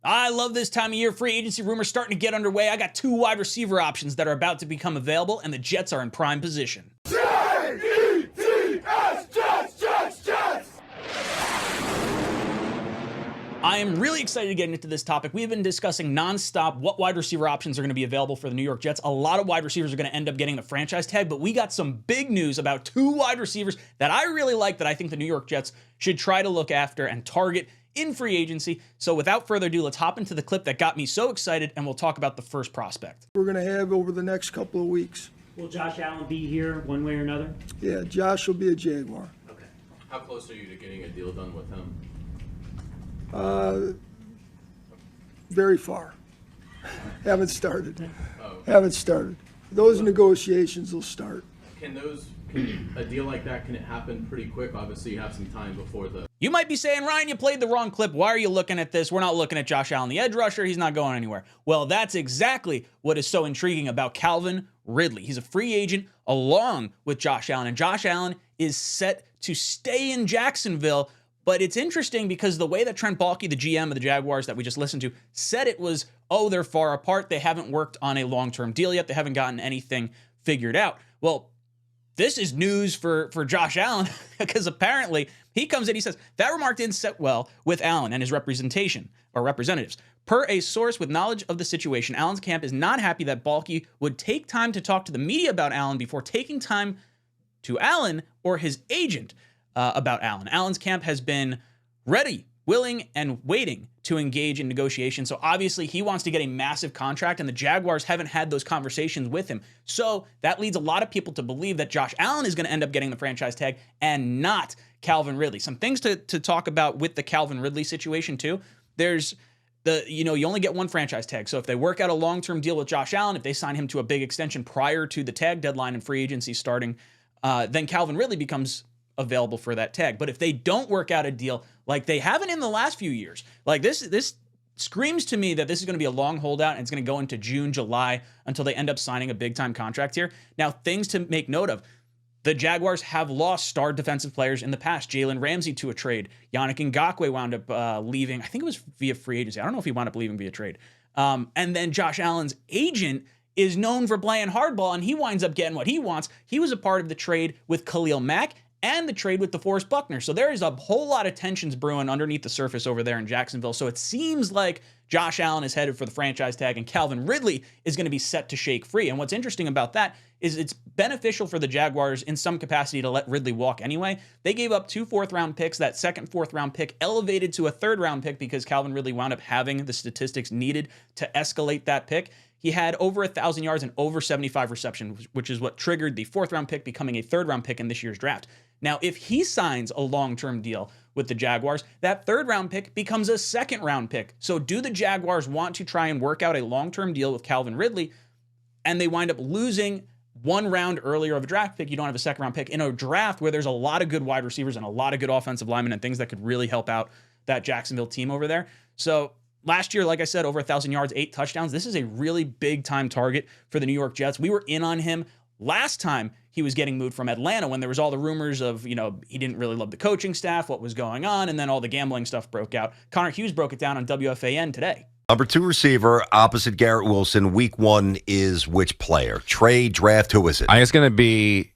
I love this time of year. Free agency rumors starting to get underway. I got 2 wide receiver options that are about to become available, and the Jets are in prime position. J-E-T-S, Jets! I am really excited to get into this topic. We've been discussing nonstop what wide receiver options are going to be available for the New York Jets. A lot of wide receivers are going to end up getting the franchise tag, but we got some big news about 2 wide receivers that I really like that I think the New York Jets should try to look after and target in free agency. So without further ado, let's hop into the clip that got me so excited, and we'll talk about the first prospect. We're going to have over the next couple of weeks. Will Josh Allen be here one way or another? Yeah, Josh will be a Jaguar. Okay. How close are you to getting a deal done with him? Very far. Haven't started. Oh. Haven't started. Those negotiations will start. A deal like that, can it happen pretty quick? Obviously, you have some time before the... You might be saying, Ryan, you played the wrong clip. Why are you looking at this? We're not looking at Josh Allen, the edge rusher. He's not going anywhere. Well, that's exactly what is so intriguing about Calvin Ridley. He's a free agent along with Josh Allen, and Josh Allen is set to stay in Jacksonville. But it's interesting because the way that Trent Baalke, the GM of the Jaguars that we just listened to, said it was, oh, they're far apart. They haven't worked on a long-term deal yet. They haven't gotten anything figured out. Well, this is news for Josh Allen because apparently he comes in, he says, that remark didn't set well with Allen and his representation or representatives. Per a source with knowledge of the situation, Allen's camp is not happy that Baalke would take time to talk to the media about Allen before taking time to Allen or his agent about Allen. Allen's camp has been ready, willing, and waiting to engage in negotiations. So obviously he wants to get a massive contract, and the Jaguars haven't had those conversations with him. So that leads a lot of people to believe that Josh Allen is going to end up getting the franchise tag and not Calvin Ridley. Some things to talk about with the Calvin Ridley situation too. There's you only get one franchise tag. So if they work out a long-term deal with Josh Allen, if they sign him to a big extension prior to the tag deadline and free agency starting, then Calvin Ridley becomes available for that tag. But if they don't work out a deal like they haven't in the last few years, like this screams to me that this is going to be a long holdout and it's going to go into June, July until they end up signing a big-time contract here. Now, things to make note of. The Jaguars have lost star defensive players in the past. Jalen Ramsey to a trade. Yannick Ngakoue wound up leaving. I think it was via free agency. I don't know if he wound up leaving via trade. And then Josh Allen's agent is known for playing hardball, and he winds up getting what he wants. He was a part of the trade with Khalil Mack and the trade with DeForest Buckner. So there is a whole lot of tensions brewing underneath the surface over there in Jacksonville. So it seems like Josh Allen is headed for the franchise tag and Calvin Ridley is going to be set to shake free. And what's interesting about that is it's beneficial for the Jaguars in some capacity to let Ridley walk anyway. They gave up 2 4th-round picks. That second 4th-round pick elevated to a 3rd-round pick because Calvin Ridley wound up having the statistics needed to escalate that pick. He had over 1,000 yards and over 75 receptions, which is what triggered the 4th-round pick becoming a 3rd-round pick in this year's draft. Now, if he signs a long-term deal with the Jaguars, that 3rd-round pick becomes a 2nd-round pick. So do the Jaguars want to try and work out a long-term deal with Calvin Ridley, and they wind up losing 1 round earlier of a draft pick? You don't have a 2nd-round pick in a draft where there's a lot of good wide receivers and a lot of good offensive linemen and things that could really help out that Jacksonville team over there. So last year, like I said, over 1,000 yards, 8 touchdowns. This is a really big-time target for the New York Jets. We were in on him last time he was getting moved from Atlanta when there was all the rumors of, he didn't really love the coaching staff, what was going on, and then all the gambling stuff broke out. Connor Hughes broke it down on WFAN today. Number 2 receiver, opposite Garrett Wilson. Week 1 is which player? Trade, draft, who is it? I think it's going to be...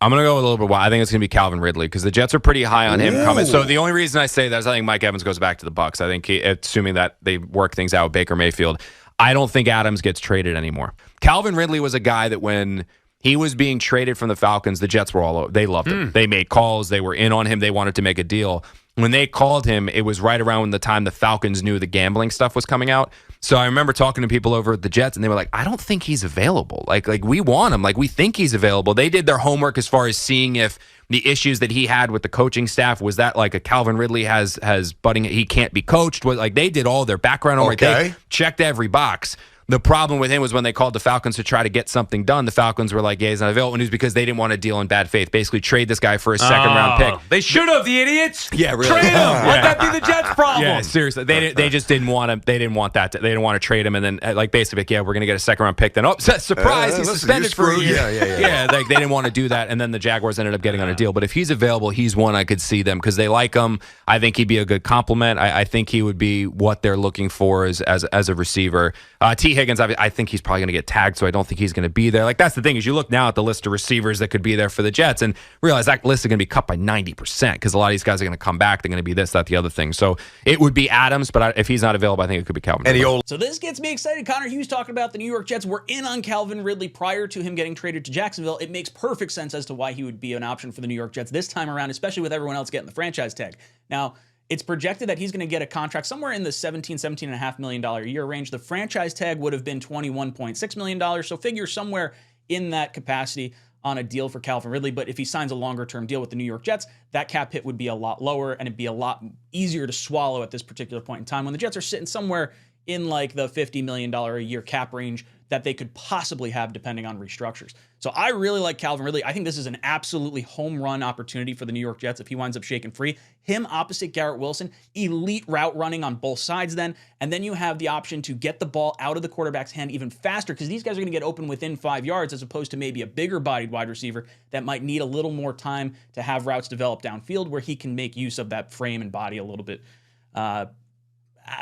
I'm going to go a little bit wild. I think it's going to be Calvin Ridley because the Jets are pretty high on him coming. So the only reason I say that is I think Mike Evans goes back to the Bucs. I think assuming that they work things out with Baker Mayfield, I don't think Adams gets traded anymore. Calvin Ridley was a guy that when he was being traded from the Falcons, the Jets were all over. They loved him. They made calls. They were in on him. They wanted to make a deal. When they called him, it was right around the time the Falcons knew the gambling stuff was coming out. So I remember talking to people over at the Jets, and they were like, I don't think he's available. Like we want him. Like, we think he's available. They did their homework as far as seeing if the issues that he had with the coaching staff was that like a Calvin Ridley has budding, he can't be coached. Like, they did all their background homework. Okay. They checked every box. The problem with him was when they called the Falcons to try to get something done, the Falcons were like, yeah, he's not available. And it was because they didn't want to deal in bad faith. Basically, trade this guy for a second-round pick. They should have, the idiots. Yeah, really. Trade him. Let that be the Jets' problem. Yeah, seriously. They just didn't want him. They didn't want that. They didn't want to trade him. And then, like, basically, yeah, we're going to get a second-round pick. Then, surprise, he's suspended for a year. Yeah, like, they didn't want to do that. And then the Jaguars ended up getting on a deal. But if he's available, he's one I could see them because they like him. I think he'd be a good compliment. I think he would be what they're looking for as a receiver. T. Higgins, I think he's probably going to get tagged, so I don't think he's going to be there. Like, that's the thing is you look now at the list of receivers that could be there for the Jets and realize that list is going to be cut by 90% because a lot of these guys are going to come back. They're going to be this, that, the other thing. So it would be Adams, but if he's not available, I think it could be Calvin Ridley. So this gets me excited. Connor Hughes talking about the New York Jets were in on Calvin Ridley prior to him getting traded to Jacksonville. It makes perfect sense as to why he would be an option for the New York Jets this time around, especially with everyone else getting the franchise tag. Now, it's projected that he's going to get a contract somewhere in the $17.5 million a year range. The franchise tag would have been $21.6 million, so figure somewhere in that capacity on a deal for Calvin Ridley. But if he signs a longer-term deal with the New York Jets, that cap hit would be a lot lower, and it'd be a lot easier to swallow at this particular point in time when the Jets are sitting somewhere in like the $50 million a year cap range that they could possibly have depending on restructures. So I really like Calvin Ridley. I think this is an absolutely home run opportunity for the New York Jets if he winds up shaken free. Him opposite Garrett Wilson, elite route running on both sides then, and then you have the option to get the ball out of the quarterback's hand even faster because these guys are going to get open within 5 yards as opposed to maybe a bigger bodied wide receiver that might need a little more time to have routes develop downfield where he can make use of that frame and body a little bit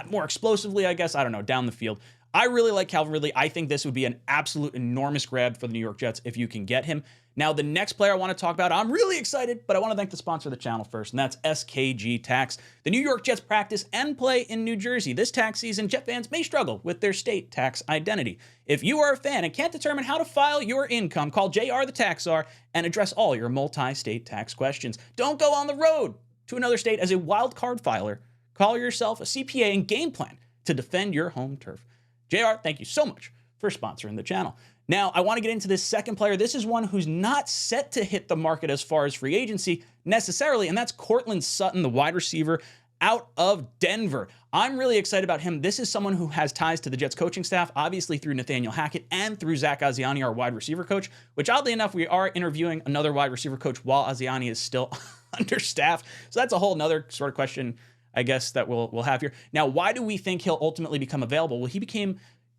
more explosively, I guess. I don't know, down the field. I really like Calvin Ridley. I think this would be an absolute enormous grab for the New York Jets if you can get him. Now, the next player I want to talk about, I'm really excited, but I want to thank the sponsor of the channel first, and that's SKG Tax. The New York Jets practice and play in New Jersey. This tax season, Jet fans may struggle with their state tax identity. If you are a fan and can't determine how to file your income, call JR the Tax Czar and address all your multi-state tax questions. Don't go on the road to another state as a wildcard filer. Call yourself a CPA and game plan to defend your home turf. JR, thank you so much for sponsoring the channel. Now, I want to get into this second player. This is one who's not set to hit the market as far as free agency necessarily, and that's Courtland Sutton, the wide receiver out of Denver. I'm really excited about him. This is someone who has ties to the Jets coaching staff, obviously through Nathaniel Hackett and through Zach Asiani, our wide receiver coach, which oddly enough, we are interviewing another wide receiver coach while Asiani is still understaffed. So that's a whole nother sort of question, I guess, that we'll have here. Now, why do we think he'll ultimately become available? Well,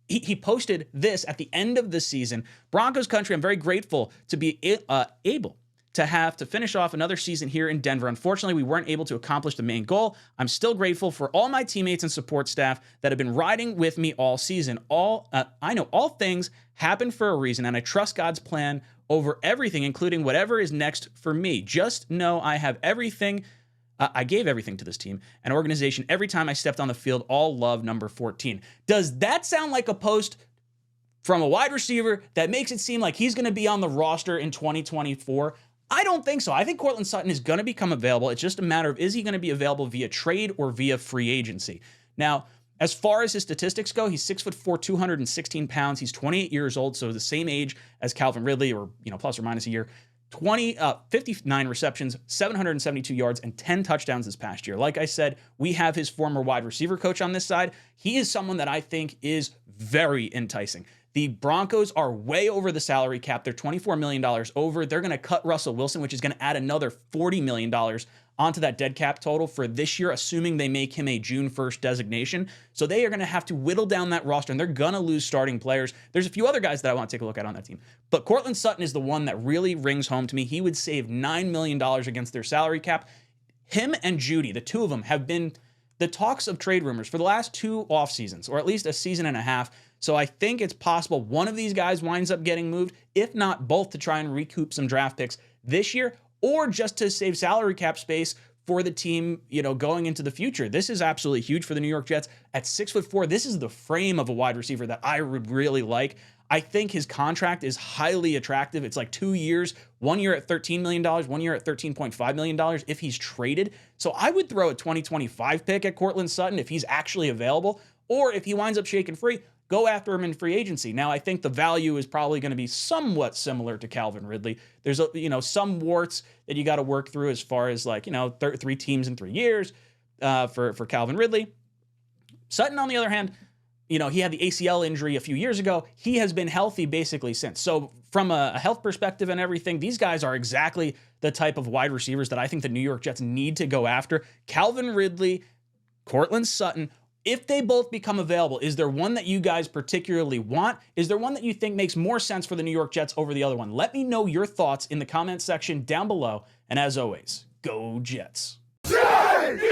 he posted this at the end of the season. Broncos country, I'm very grateful to be able to have to finish off another season here in Denver. Unfortunately, we weren't able to accomplish the main goal. I'm still grateful for all my teammates and support staff that have been riding with me all season. I know all things happen for a reason, and I trust God's plan over everything, including whatever is next for me. Just know I have everything. I gave everything to this team and organization every time I stepped on the field. All love, number 14. Does that sound like a post from a wide receiver that makes it seem like he's going to be on the roster in 2024? I don't think so. I think Courtland Sutton is going to become available. It's just a matter of, is he going to be available via trade or via free agency? Now, as far as his statistics go, he's 6'4", 216 pounds. He's 28 years old, so the same age as Calvin Ridley, or plus or minus a year. 59 receptions, 772 yards, and 10 touchdowns this past year. Like I said, we have his former wide receiver coach on this side. He is someone that I think is very enticing. The Broncos are way over the salary cap. They're $24 million over. They're going to cut Russell Wilson, which is going to add another $40 million onto that dead cap total for this year, assuming they make him a June 1st designation. So they are going to have to whittle down that roster, and they're going to lose starting players. There's a few other guys that I want to take a look at on that team. But Courtland Sutton is the one that really rings home to me. He would save $9 million against their salary cap. Him and Judy, the two of them, have been the talks of trade rumors for the last 2 off seasons, or at least a season and a half. So I think it's possible one of these guys winds up getting moved, if not both, to try and recoup some draft picks this year, or just to save salary cap space for the team, going into the future. This is absolutely huge for the New York Jets. At 6'4", this is the frame of a wide receiver that I would really like. I think his contract is highly attractive. It's like 2 years, 1 year at $13 million, 1 year at $13.5 million if he's traded. So I would throw a 2025 pick at Courtland Sutton if he's actually available, or if he winds up shaken free, go after him in free agency. Now, I think the value is probably going to be somewhat similar to Calvin Ridley. There's some warts that you got to work through as far as 3 teams in 3 years for Calvin Ridley. Sutton, on the other hand, he had the ACL injury a few years ago. He has been healthy basically since. So from a health perspective and everything, these guys are exactly the type of wide receivers that I think the New York Jets need to go after. Calvin Ridley, Courtland Sutton, if they both become available, is there one that you guys particularly want? Is there one that you think makes more sense for the New York Jets over the other one? Let me know your thoughts in the comment section down below. And as always, go Jets. Jets!